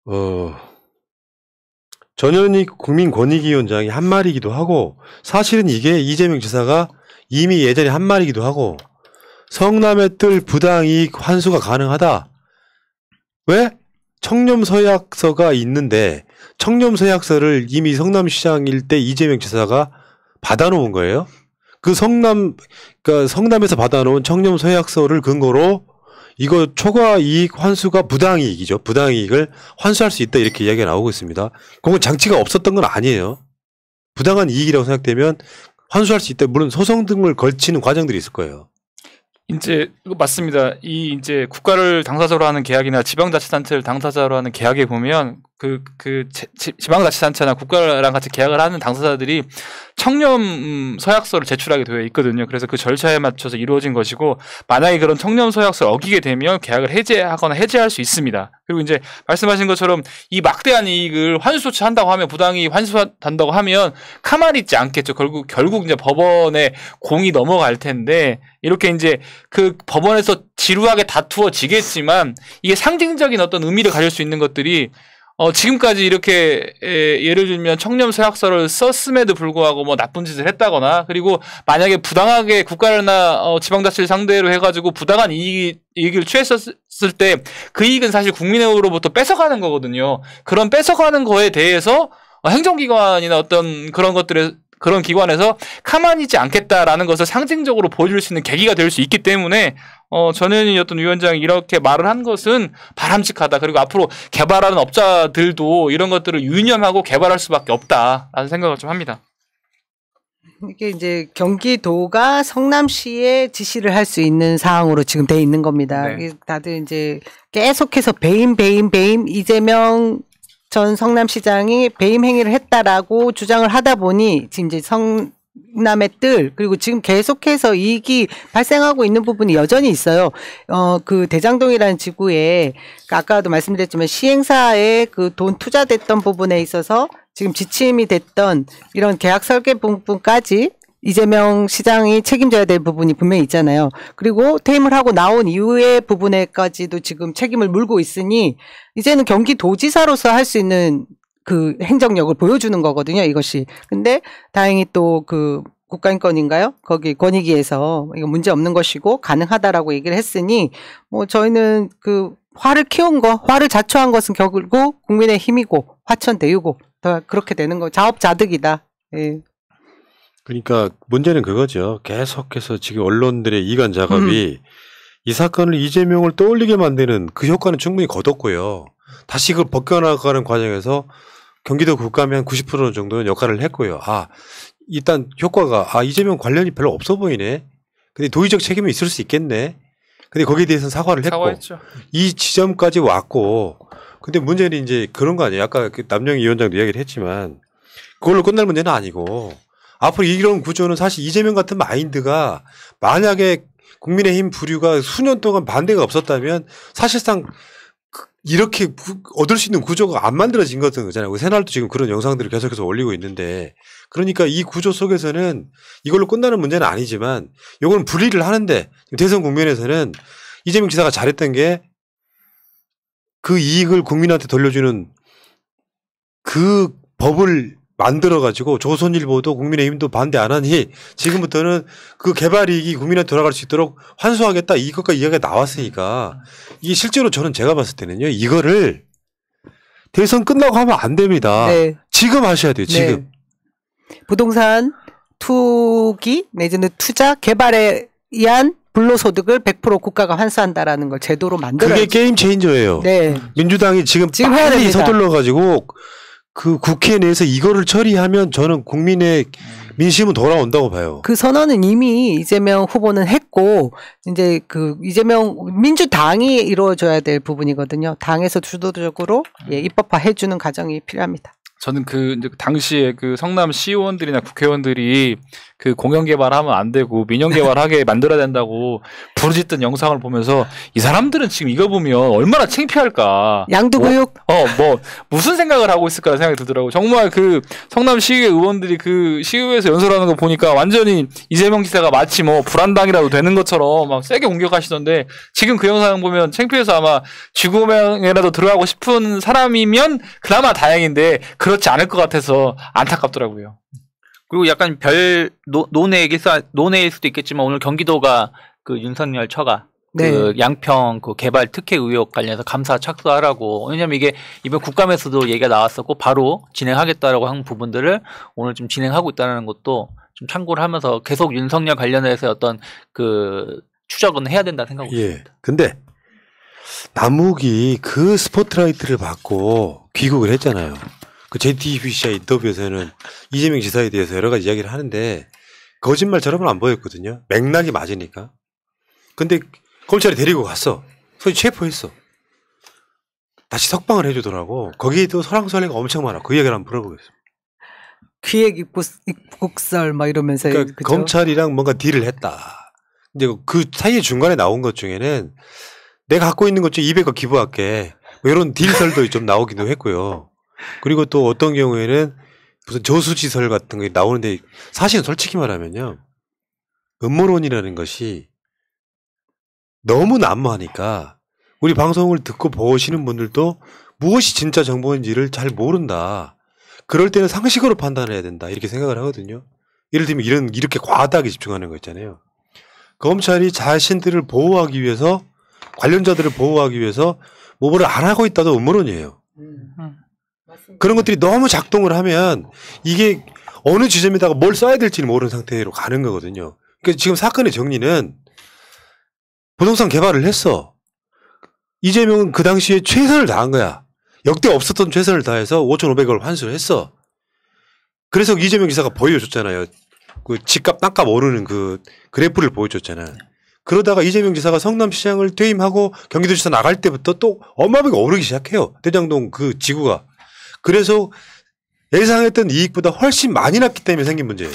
어, 전현희 국민권익위원장이 한 말이기도 하고 사실은 이게 이재명 지사가 이미 예전에 한 말이기도 하고 성남의 뜰 부당이익 환수가 가능하다. 왜? 청렴서약서가 있는데 청렴서약서를 이미 성남시장일 때 이재명 지사가 받아놓은 거예요. 그러니까 성남에서 받아놓은 청렴서약서를 근거로 이거 초과 이익 환수가 부당이익이죠. 부당이익을 환수할 수 있다 이렇게 이야기가 나오고 있습니다. 그건 장치가 없었던 건 아니에요. 부당한 이익이라고 생각되면 환수할 수 있다. 물론 소송 등을 걸치는 과정들이 있을 거예요. 이제 맞습니다. 이 이제 국가를 당사자로 하는 계약이나 지방자치단체를 당사자로 하는 계약에 보면 지방자치단체나 국가랑 같이 계약을 하는 당사자들이 청렴 서약서를 제출하게 되어 있거든요. 그래서 그 절차에 맞춰서 이루어진 것이고 만약에 그런 청렴 서약서를 어기게 되면 계약을 해제하거나 해제할 수 있습니다. 그리고 이제 말씀하신 것처럼 이 막대한 이익을 환수 조치한다고 하면 부당이익 환수한다고 하면 가만히 있지 않겠죠. 결국 이제 법원에 공이 넘어갈 텐데 이렇게 이제 그 법원에서 지루하게 다투어지겠지만 이게 상징적인 어떤 의미를 가질 수 있는 것들이 지금까지 이렇게 예를 들면 청렴 서약서를 썼음에도 불구하고 뭐 나쁜 짓을 했다거나 그리고 만약에 부당하게 국가나 지방자치를 상대로 해가지고 부당한 이익을 취했었을 때 그 이익은 사실 국민으로부터 뺏어가는 거거든요. 그런 뺏어가는 거에 대해서 행정기관이나 어떤 그런 기관에서 가만히 있지 않겠다라는 것을 상징적으로 보여줄 수 있는 계기가 될 수 있기 때문에 전현희 어떤 위원장이 이렇게 말을 한 것은 바람직하다. 그리고 앞으로 개발하는 업자들도 이런 것들을 유념하고 개발할 수밖에 없다라는 생각을 좀 합니다. 이게 이제 경기도가 성남시에 지시를 할 수 있는 사항으로 지금 돼 있는 겁니다. 네. 다들 이제 계속해서 배임 이재명 전 성남시장이 배임 행위를 했다라고 주장을 하다 보니 지금 이제 성남의 뜰 그리고 지금 계속해서 이익이 발생하고 있는 부분이 여전히 있어요. 그 대장동이라는 지구에 아까도 말씀드렸지만 시행사에 그 돈 투자됐던 부분에 있어서 지금 지침이 됐던 이런 계약 설계 부분까지 이재명 시장이 책임져야 될 부분이 분명히 있잖아요. 그리고 퇴임을 하고 나온 이후의 부분에까지도 지금 책임을 물고 있으니 이제는 경기도지사로서 할 수 있는 그 행정력을 보여주는 거거든요, 이것이. 근데 다행히 또 그 국가인권인가요? 거기 권익위에서 이거 문제 없는 것이고 가능하다라고 얘기를 했으니 뭐 저희는 그 화를 자초한 것은 결국 국민의 힘이고 화천대유고 더 그렇게 되는 거 자업자득이다. 예. 그러니까 문제는 그거죠. 계속해서 지금 언론들의 이관 작업이 이 사건을 이재명을 떠올리게 만드는 그 효과는 충분히 거뒀고요. 다시 그걸 벗겨나가는 과정에서 경기도 국감이 한 90% 정도는 역할을 했고요. 일단 효과가 이재명 관련이 별로 없어 보이네. 근데 도의적 책임이 있을 수 있겠네. 근데 거기에 대해서는 사과를 했고 사과했죠. 이 지점까지 왔고 근데 문제는 이제 그런 거 아니에요. 아까 그 남영희 위원장도 이야기를 했지만 그걸로 끝날 문제는 아니고 앞으로 이런 구조는 사실 이재명 같은 마인드가 만약에 국민의힘 부류가 수년 동안 반대가 없었다면 사실상 이렇게 얻을 수 있는 구조가 안 만들어진 거잖아요. 새날도 지금 그런 영상들을 계속해서 올리고 있는데 그러니까 이 구조 속에서는 이걸로 끝나는 문제는 아니지만 이건 분리를 하는데 대선 국면에서는 이재명 지사가 잘했던 게 그 이익을 국민한테 돌려주는 그 법을 만들어가지고 조선일보도 국민의힘도 반대 안 하니 지금부터는 그 개발 이익이 국민한테 돌아갈 수 있도록 환수하겠다 이것과 이야기가 나왔으니까 이게 실제로 저는 제가 봤을 때는요 이거를 대선 끝나고 하면 안 됩니다. 네. 지금 하셔야 돼요. 지금. 네. 부동산 투기 내지는 투자 개발에 의한 불로소득을 100% 국가가 환수한다라는 걸 제도로 만들어야죠. 그게 게임 체인저예요. 네. 민주당이 지금 해야 빨리 됩니다. 서둘러가지고 그 국회 내에서 이거를 처리하면 저는 국민의 민심은 돌아온다고 봐요. 그 선언은 이미 이재명 후보는 했고 이제 그 이재명 민주당이 이루어져야 될 부분이거든요. 당에서 주도적으로 입법화 해주는 과정이 필요합니다. 저는 이제 당시에 그 성남 시의원들이나 국회의원들이 그 공영 개발하면 안 되고 민영 개발하게 만들어야 된다고 부르짖던 영상을 보면서 이 사람들은 지금 이거 보면 얼마나 창피할까. 양도교육. 뭐 무슨 생각을 하고 있을까 생각이 들더라고. 정말 그 성남 시의회 의원들이 그 시의회에서 연설하는 거 보니까 완전히 이재명 지사가 마치 뭐 불안당이라도 되는 것처럼 막 세게 공격하시던데 지금 그 영상 보면 창피해서 아마 쥐구멍에라도 들어가고 싶은 사람이면 그나마 다행인데 그렇지 않을 것 같아서 안타깝더라고요. 그리고 약간 논의일 수도 있겠지만 오늘 경기도가 그 윤석열 처가 네. 그 양평 그 개발 특혜 의혹 관련해서 감사 착수하라고. 왜냐면 이게 이번 국감에서도 얘기가 나왔었고 바로 진행하겠다라고 한 부분들을 오늘 좀 진행하고 있다는 것도 좀 참고를 하면서 계속 윤석열 관련해서 어떤 그 추적은 해야 된다 생각하고 있습니다. 근데 남욱이 그 스포트라이트를 받고 귀국을 했잖아요. 그 JTBC 인터뷰에서는 이재명 지사에 대해서 여러 가지 이야기를 하는데 거짓말처럼은 안 보였거든요. 맥락이 맞으니까. 근데 검찰이 데리고 갔어. 소위 체포했어. 다시 석방을 해주더라고. 거기에도 설왕설래가 엄청 많아. 그 이야기를 한번 풀어보겠습니다. 기획 입국설 막 이러면서 그러니까 그죠? 검찰이랑 뭔가 딜을 했다. 근데 그 사이에 중간에 나온 것 중에는 내가 갖고 있는 것 중에 200억 기부할게. 뭐 이런 딜설도 좀 나오기도 했고요. 그리고 또 어떤 경우에는 무슨 저수지설 같은 게 나오는데 사실은 솔직히 말하면요. 음모론이라는 것이 너무 난무하니까 우리 방송을 듣고 보시는 분들도 무엇이 진짜 정보인지를 잘 모른다. 그럴 때는 상식으로 판단해야 된다. 이렇게 생각을 하거든요. 예를 들면 이렇게 과다하게 집중하는 거 있잖아요. 검찰이 자신들을 보호하기 위해서 관련자들을 보호하기 위해서 뭐를 안 하고 있다도 음모론이에요. 그런 것들이 너무 작동을 하면 이게 어느 지점에다가 뭘 써야 될지는 모르는 상태로 가는 거거든요. 그러니까 지금 사건의 정리는 부동산 개발을 했어. 이재명은 그 당시에 최선을 다한 거야. 역대 없었던 최선을 다해서 5,500억을 환수를 했어. 그래서 이재명 지사가 보여줬잖아요. 그 집값 땅값 오르는 그 그래프를 보여줬잖아. 그러다가 이재명 지사가 성남시장을 퇴임하고 경기도지사 나갈 때부터 또 어마어마하게 오르기 시작해요. 대장동 그 지구가. 그래서 예상했던 이익보다 훨씬 많이 났기 때문에 생긴 문제예요.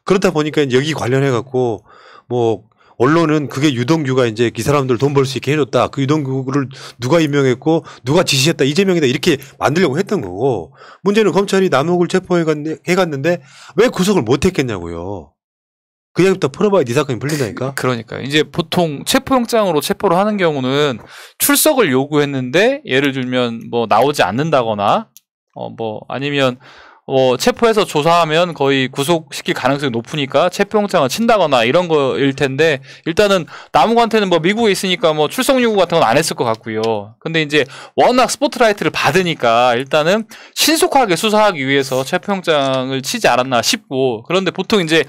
그렇다 보니까 여기 관련해갖고 뭐 언론은 그게 유동규가 이제 이 사람들 돈 벌 수 있게 해줬다. 그 유동규를 누가 임명했고 누가 지시했다. 이재명이다. 이렇게 만들려고 했던 거고 문제는 검찰이 남욱을 체포해갔는데 왜 구속을 못했겠냐고요. 그 이야기부터 풀어봐야 네 사건이 풀린다니까. 그러니까 이제 보통 체포영장으로 체포를 하는 경우는 출석을 요구했는데 예를 들면 뭐 나오지 않는다거나 뭐 아니면 체포해서 조사하면 거의 구속시킬 가능성이 높으니까 체포영장을 친다거나 이런 거일 텐데 일단은 남욱한테는 뭐 미국에 있으니까 뭐 출석 요구 같은 건 안 했을 것 같고요. 근데 이제 워낙 스포트라이트를 받으니까 일단은 신속하게 수사하기 위해서 체포영장을 치지 않았나 싶고 그런데 보통 이제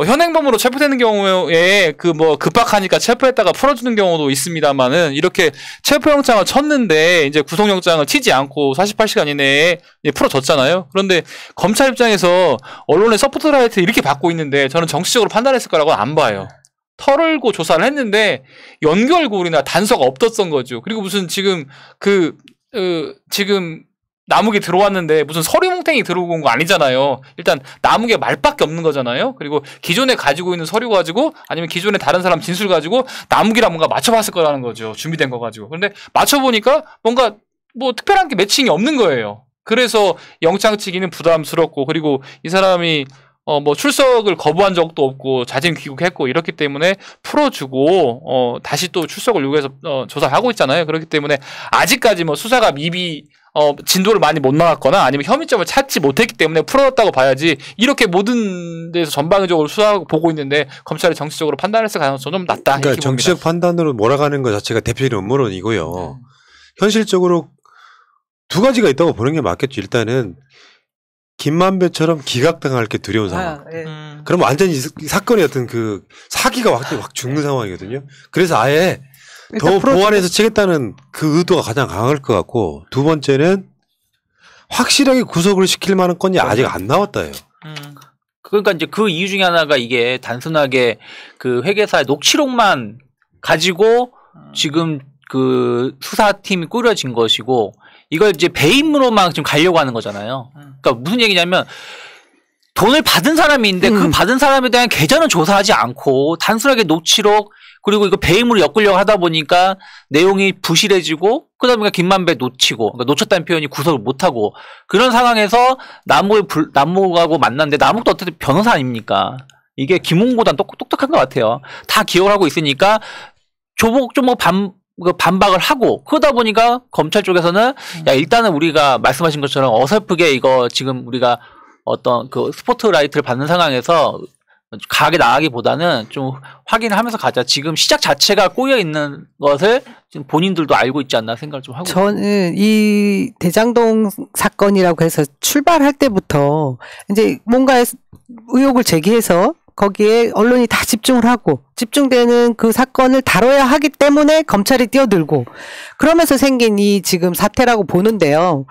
현행범으로 체포되는 경우에 급박하니까 체포했다가 풀어주는 경우도 있습니다만은 이렇게 체포영장을 쳤는데 이제 구속영장을 치지 않고 48시간 이내에 풀어줬잖아요. 그런데 검찰 입장에서 언론의 서포트라이트 이렇게 받고 있는데 저는 정치적으로 판단했을 거라고는 안 봐요. 털을고 조사를 했는데 연결고리나 단서가 없었던 거죠. 그리고 무슨 지금 지금 남욱이 들어왔는데 무슨 서류 뭉탱이 들어오고 온 거 아니잖아요. 일단 남욱에 말밖에 없는 거잖아요. 그리고 기존에 가지고 있는 서류 가지고 아니면 기존에 다른 사람 진술 가지고 남욱이랑 뭔가 맞춰봤을 거라는 거죠. 준비된 거 가지고. 그런데 맞춰보니까 뭔가 뭐 특별한 게 매칭이 없는 거예요. 그래서 영장 치기는 부담스럽고 그리고 이 사람이 뭐 출석을 거부한 적도 없고 자진 귀국했고 이렇기 때문에 풀어주고 다시 또 출석을 요구해서 조사하고 있잖아요. 그렇기 때문에 아직까지 뭐 수사가 진도를 많이 못 나갔거나 아니면 혐의점을 찾지 못했기 때문에 풀어졌다고 봐야지 이렇게 모든 데서 전방위적으로 수사하고 보고 있는데 검찰이 정치적으로 판단했을 가능성이 좀 낮다. 그러니까 정치적 판단으로 몰아가는 것 자체가 대표적인 음모론이고요. 현실적으로 두 가지가 있다고 보는 게 맞겠죠. 일단은 김만배처럼 기각당할 게 두려운 상황. 그럼 완전히 이 사건의 어떤 그 사기가 확 죽는 상황이거든요. 그래서 아예 더 보완해서 치겠다는 그 의도가 가장 강할 것 같고 두 번째는 확실하게 구속을 시킬 만한 건이 아직 안 나왔다요. 그러니까 이제 그 이유 중에 하나가 이게 단순하게 그 회계사의 녹취록만 가지고 지금 그 수사팀이 꾸려진 것이고 이걸 이제 배임으로만 지금 가려고 하는 거잖아요. 그러니까 무슨 얘기냐면 돈을 받은 사람이 있는데 그 받은 사람에 대한 계좌는 조사하지 않고 단순하게 녹취록 그리고 이거 배임으로 엮으려고 하다 보니까 내용이 부실해지고 그러다 보니까 김만배 놓치고 그러니까 놓쳤다는 표현이 구속을 못하고 그런 상황에서 남욱하고 만났는데 남욱도 어쨌든 변호사 아닙니까? 이게 김웅보단 똑똑한 것 같아요. 다 기억을 하고 있으니까 조목조목 반박을 하고 그러다 보니까 검찰 쪽에서는 야 일단은 우리가 말씀하신 것처럼 어설프게 이거 지금 우리가 어떤 그 스포트라이트를 받는 상황에서 강하게 나가기보다는 좀 확인을 하면서 가자. 지금 시작 자체가 꼬여 있는 것을 지금 본인들도 알고 있지 않나 생각을 좀 하고. 저는 이 대장동 사건이라고 해서 출발할 때부터 이제 뭔가 의혹을 제기해서 거기에 언론이 다 집중을 하고 집중되는 그 사건을 다뤄야 하기 때문에 검찰이 뛰어들고 그러면서 생긴 이 지금 사태라고 보는데요.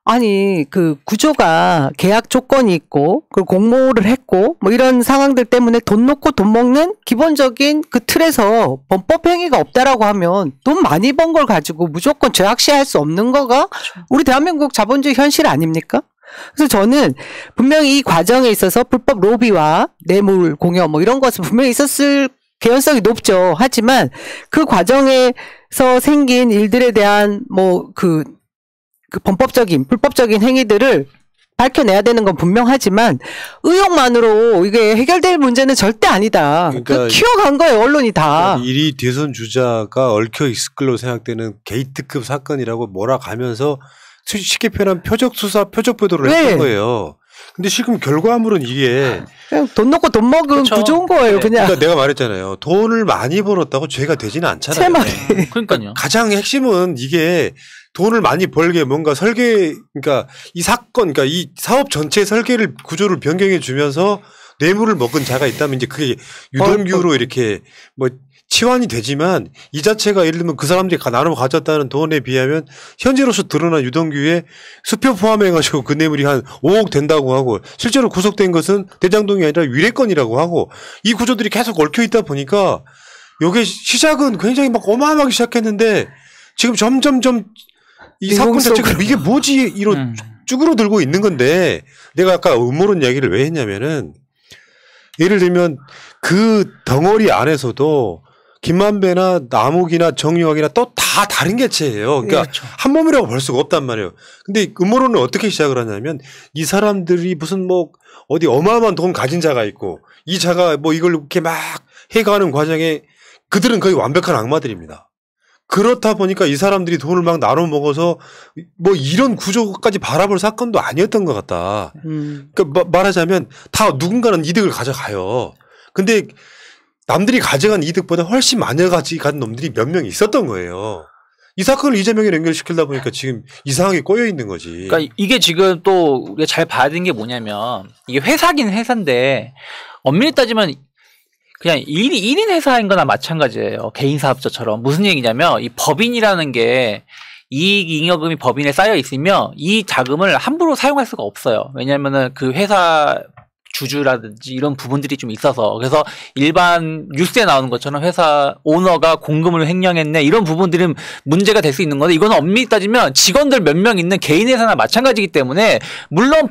아니 그 구조가 계약 조건이 있고 그리고 공모를 했고 뭐 이런 상황들 때문에 돈 놓고 돈 먹는 기본적인 그 틀에서 범법 행위가 없다라고 하면 돈 많이 번 걸 가지고 무조건 죄악시할 수 없는 거가 우리 대한민국 자본주의 현실 아닙니까? 그래서 저는 분명히 이 과정에 있어서 불법 로비와 뇌물 공여 뭐 이런 것은 분명히 있었을 개연성이 높죠. 하지만 그 과정에서 생긴 일들에 대한 뭐 그 범법적인 불법적인 행위들을 밝혀내야 되는 건 분명하지만 의혹만으로 이게 해결될 문제는 절대 아니다. 그러니까 키워간 거예요 언론이 다. 일이 대선 주자가 얽혀 있을 걸로 생각되는 게이트급 사건이라고 몰아가면서 쉽게 표현한 표적 수사, 표적 보도를 했던 거예요. 근데 지금 결과물은 이게 그냥 돈 놓고 돈 먹은 그쵸. 구조인 거예요, 그냥. 그러니까 내가 말했잖아요. 돈을 많이 벌었다고 죄가 되지는 않잖아요. 세 마리. 그러니까요. 가장 핵심은 이게 돈을 많이 벌게 뭔가 그러니까 이 사건, 그러니까 이 사업 전체 설계를 구조를 변경해 주면서 뇌물을 먹은 자가 있다면 이제 그게 유동규로 이렇게 뭐 치환이 되지만 이 자체가 예를 들면 그 사람들이 나눠 가졌다는 돈에 비하면 현재로서 드러난 유동규의 수표 포함해가지고 그 뇌물이 한 5억 된다고 하고 실제로 구속된 것은 대장동이 아니라 위례건이라고 하고 이 구조들이 계속 얽혀 있다 보니까 요게 시작은 굉장히 막 어마어마하게 시작했는데 지금 점점점 이 사건 자체가 이게 뭐지 이런 쭈그러들고 있는 건데 내가 아까 음모론 이야기를 왜 했냐면은 예를 들면 그 덩어리 안에서도 김만배나 남욱이나 정유학이나 또 다 다른 개체예요. 그러니까 그렇죠. 한 몸이라고 볼 수가 없단 말이에요. 근데 음모론은 어떻게 시작을 하냐면 이 사람들이 무슨 뭐 어디 어마어마한 돈 가진 자가 있고 이 자가 뭐 이걸 이렇게 막 해가는 과정에 그들은 거의 완벽한 악마들입니다. 그렇다 보니까 이 사람들이 돈을 막 나눠 먹어서 뭐 이런 구조까지 바라볼 사건도 아니었던 것 같다. 그러니까 말하자면 다 누군가는 이득을 가져가요. 근데 남들이 가져간 이득보다 훨씬 많이 가져간 놈들이 몇 명 있었던 거예요. 이 사건을 이재명에 연결시키다 보니까 지금 이상하게 꼬여 있는 거지. 그러니까 이게 지금 또 우리가 잘 봐야 되는 게 뭐냐면 이게 회사긴 회사인데 엄밀히 따지면 그냥 1인 회사인 거나 마찬가지예요. 개인 사업자처럼. 무슨 얘기냐면 이 법인이라는 게 이익 잉여금이 법인에 쌓여 있으면 이 자금을 함부로 사용할 수가 없어요. 왜냐하면은 그 회사 주주라든지 이런 부분들이 좀 있어서 그래서 일반 뉴스에 나오는 것처럼 회사 오너가 공금을 횡령했네 이런 부분들은 문제가 될 수 있는 건데 이거는 엄밀히 따지면 직원들 몇 명 있는 개인 회사나 마찬가지이기 때문에 물론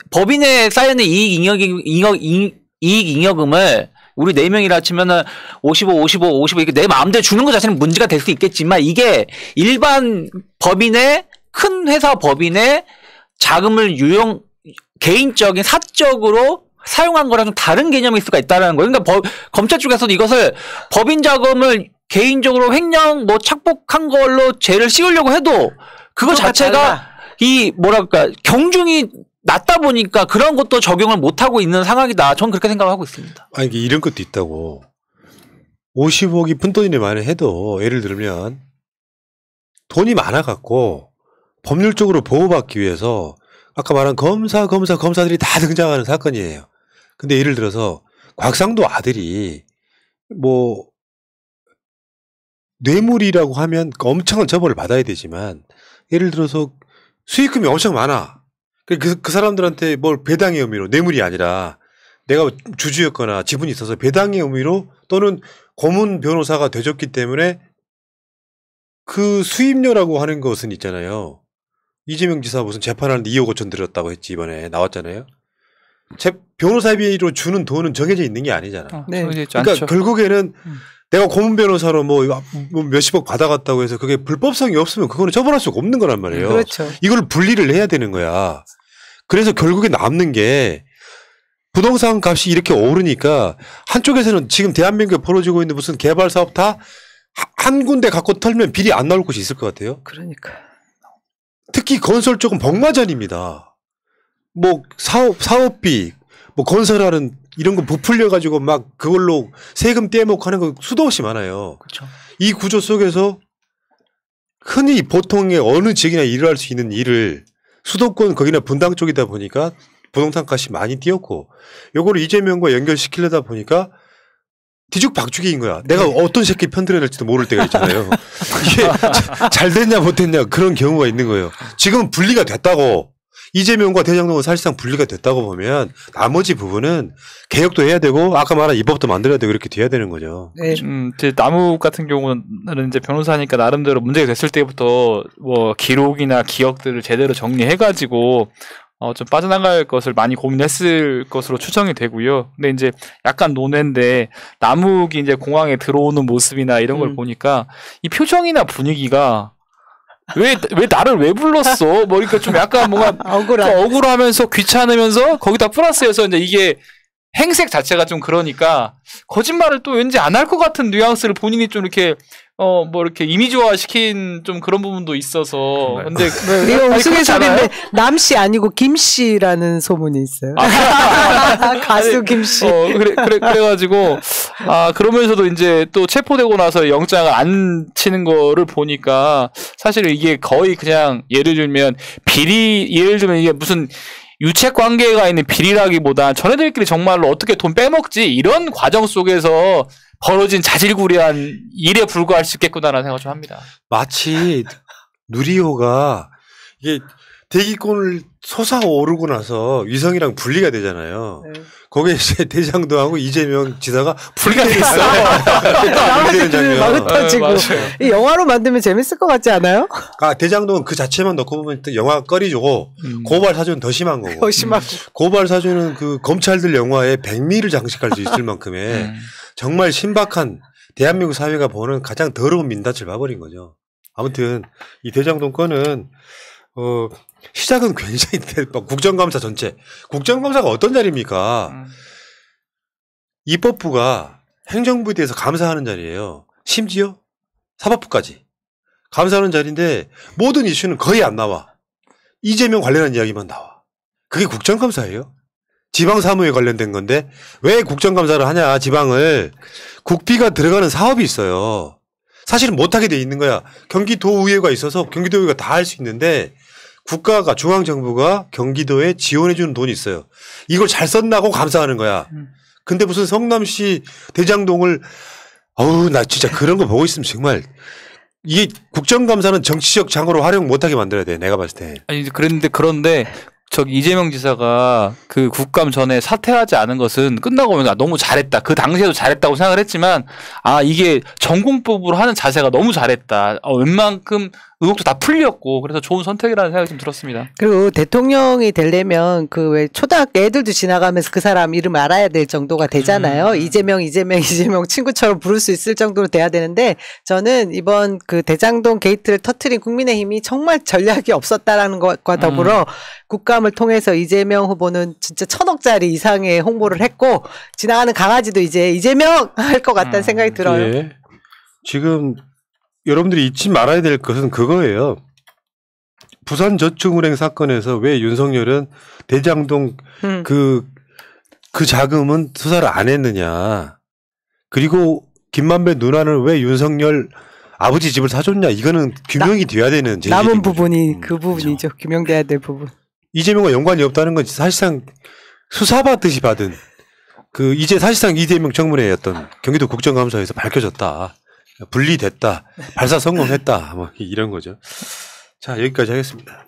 법인에 쌓여있는 이익 잉여금을 우리 4명이라 치면은 55 이렇게 내 마음대로 주는 것 자체는 문제가 될 수 있겠지만 이게 일반 법인의 큰 회사 법인의 자금을 개인적인 사적으로 사용한 거랑 좀 다른 개념일 수가 있다는 거예요. 그러니까 검찰 쪽에서도 이것을 법인 자금을 개인적으로 횡령 뭐 착복한 걸로 죄를 씌우려고 해도 그거 자체가 이 뭐랄까 경중이 낮다 보니까 그런 것도 적용을 못하고 있는 상황이다. 전 그렇게 생각하고 있습니다. 아니 이런 것도 있다고. 50억이 푼돈이만 해도 예를 들면 돈이 많아갖고 법률적으로 보호받기 위해서 아까 말한 검사들이 다 등장하는 사건이에요. 근데 예를 들어서 곽상도 아들이 뭐 뇌물이라고 하면 엄청난 처벌을 받아야 되지만 예를 들어서 수익금이 엄청 많아. 그 사람들한테 뭘 배당의 의미로 뇌물이 아니라 내가 주주였거나 지분이 있어서 배당의 의미로 또는 고문 변호사가 돼줬기 때문에 그 수임료라고 하는 것은 있잖아요. 이재명 지사 무슨 재판하는데 2억 5천 들었다고 했지 이번에 나왔잖아요. 변호사비로 주는 돈은 정해져 있는 게 아니잖아. 네. 그러니까 않죠. 결국에는 내가 고문 변호사로 뭐 몇십억 받아갔다고 해서 그게 불법성이 없으면 그거는 처벌할 수가 없는 거란 말이에요. 그렇죠. 이걸 분리를 해야 되는 거야. 그래서 결국에 남는 게 부동산 값이 이렇게 오르니까 한쪽에서는 지금 대한민국에 벌어지고 있는 무슨 개발 사업 다 한 군데 갖고 털면 비리 안 나올 곳이 있을 것 같아요. 그러니까. 특히 건설 쪽은 복마전입니다. 뭐 사업비, 뭐 건설하는 이런 거 부풀려 가지고 막 그걸로 세금 떼먹고 하는 거 수도 없이 많아요. 그렇죠. 이 구조 속에서 흔히 보통의 어느 지역이나 일을 할 수 있는 일을 수도권 거기나 분당 쪽이다 보니까 부동산 값이 많이 뛰었고 요거를 이재명과 연결시키려다 보니까 뒤죽박죽인 거야. 내가 어떤 새끼 편들어야 될지도 모를 때가 있잖아요. 이게 잘 됐냐 못 됐냐 그런 경우가 있는 거예요. 지금 분리가 됐다고 이재명과 대장동은 사실상 분리가 됐다고 보면 나머지 부분은 개혁도 해야 되고 아까 말한 입법도 만들어야 되고 이렇게 돼야 되는 거죠. 네. 이제 남욱 같은 경우는 이제 변호사니까 나름대로 문제가 됐을 때부터 뭐 기록이나 기억들을 제대로 정리해가지고 좀 빠져나갈 것을 많이 고민했을 것으로 추정이 되고요. 근데 이제 약간 논외인데 남욱이 이제 공항에 들어오는 모습이나 이런 걸 보니까 이 표정이나 분위기가 왜 나를 왜 불렀어? 뭐 그러니까 좀 약간 뭔가 억울하면서 귀찮으면서 거기다 플러스해서 이제 이게 행색 자체가 좀 그러니까 거짓말을 또 왠지 안 할 것 같은 뉘앙스를 본인이 좀 이렇게 뭐 이렇게 이미지화 시킨 좀 그런 부분도 있어서 근데 이거 우스갯소리인데 남씨 아니고 김씨라는 소문이 있어요. 가수 김씨. 그래가지고 그러면서도 이제 또 체포되고 나서 영장을 안 치는 거를 보니까 사실 이게 거의 그냥 예를 들면 이게 무슨 유책 관계가 있는 비리라기보다 전애들끼리 정말로 어떻게 돈 빼먹지 이런 과정 속에서 벌어진 자질구레한 일에 불과할 수 있겠구나라는 생각을 좀 합니다. 마치 누리호가 이게 대기권을 솟아오르고 나서 위성이랑 분리가 되잖아요. 네. 거기에 이제 대장동하고 이재명 지사가 분리가 됐어. 막 흩어지고. 이 영화로 만들면 재밌을 것 같지 않아요? 대장동은 그 자체만 넣고 보면 또 영화 꺼리죠. 고발 사주는 더 심한 거고. 더 심하고. 고발 사주는 그 검찰들 영화에 백미를 장식할 수 있을 만큼의 정말 신박한 대한민국 사회가 보는 가장 더러운 민낯을 봐버린 거죠. 아무튼 이 대장동 건은 시작은 굉장히 국정감사 전체. 국정감사가 어떤 자리입니까? 입법부가 행정부에 대해서 감사하는 자리예요. 심지어 사법부까지 감사하는 자리인데 모든 이슈는 거의 안 나와. 이재명 관련한 이야기만 나와. 그게 국정감사예요? 지방사무에 관련된 건데 왜 국정감사를 하냐 지방을. 국비가 들어가는 사업이 있어요. 사실은 못하게 돼 있는 거야. 경기도의회가 있어서 경기도의회가 다 할 수 있는데 국가가 중앙정부가 경기도에 지원해주는 돈이 있어요. 이걸 잘 썼나고 감사하는 거야. 근데 무슨 성남시 대장동을 나 진짜 그런 거 보고 있으면 정말 이게 국정감사는 정치적 장으로 활용 못하게 만들어야 돼. 내가 봤을 때. 아니 그런데 저기 이재명 지사가 그 국감 전에 사퇴하지 않은 것은 끝나고 보면 너무 잘했다. 그 당시에도 잘했다고 생각을 했지만 이게 전공법으로 하는 자세가 너무 잘했다. 웬만큼 의혹도 다 풀렸고 그래서 좋은 선택이라는 생각이 좀 들었습니다. 그리고 대통령이 되려면 그 왜 초등학교 애들도 지나가면서 그 사람 이름 알아야 될 정도가 되잖아요. 이재명 친구처럼 부를 수 있을 정도로 돼야 되는데 저는 이번 그 대장동 게이트를 터트린 국민의힘이 정말 전략이 없었다라는 것과 더불어 국감을 통해서 이재명 후보는 진짜 1,000억짜리 이상의 홍보를 했고 지나가는 강아지도 이제 이재명 할 것 같다는 생각이 들어요. 예. 지금 여러분들이 잊지 말아야 될 것은 그거예요. 부산저축은행 사건에서 왜 윤석열은 대장동 그 자금은 수사를 안 했느냐. 그리고 김만배 누나는 왜 윤석열 아버지 집을 사줬냐. 이거는 규명이 돼야 되는 남은 부분이 그 부분이죠. 그렇죠. 규명돼야 될 부분. 이재명과 연관이 없다는 건 사실상 수사받듯이 받은 이제 사실상 이재명 청문회였던 경기도 국정감사에서 밝혀졌다. 분리됐다. 발사 성공했다. 뭐 이런 거죠. 자, 여기까지 하겠습니다.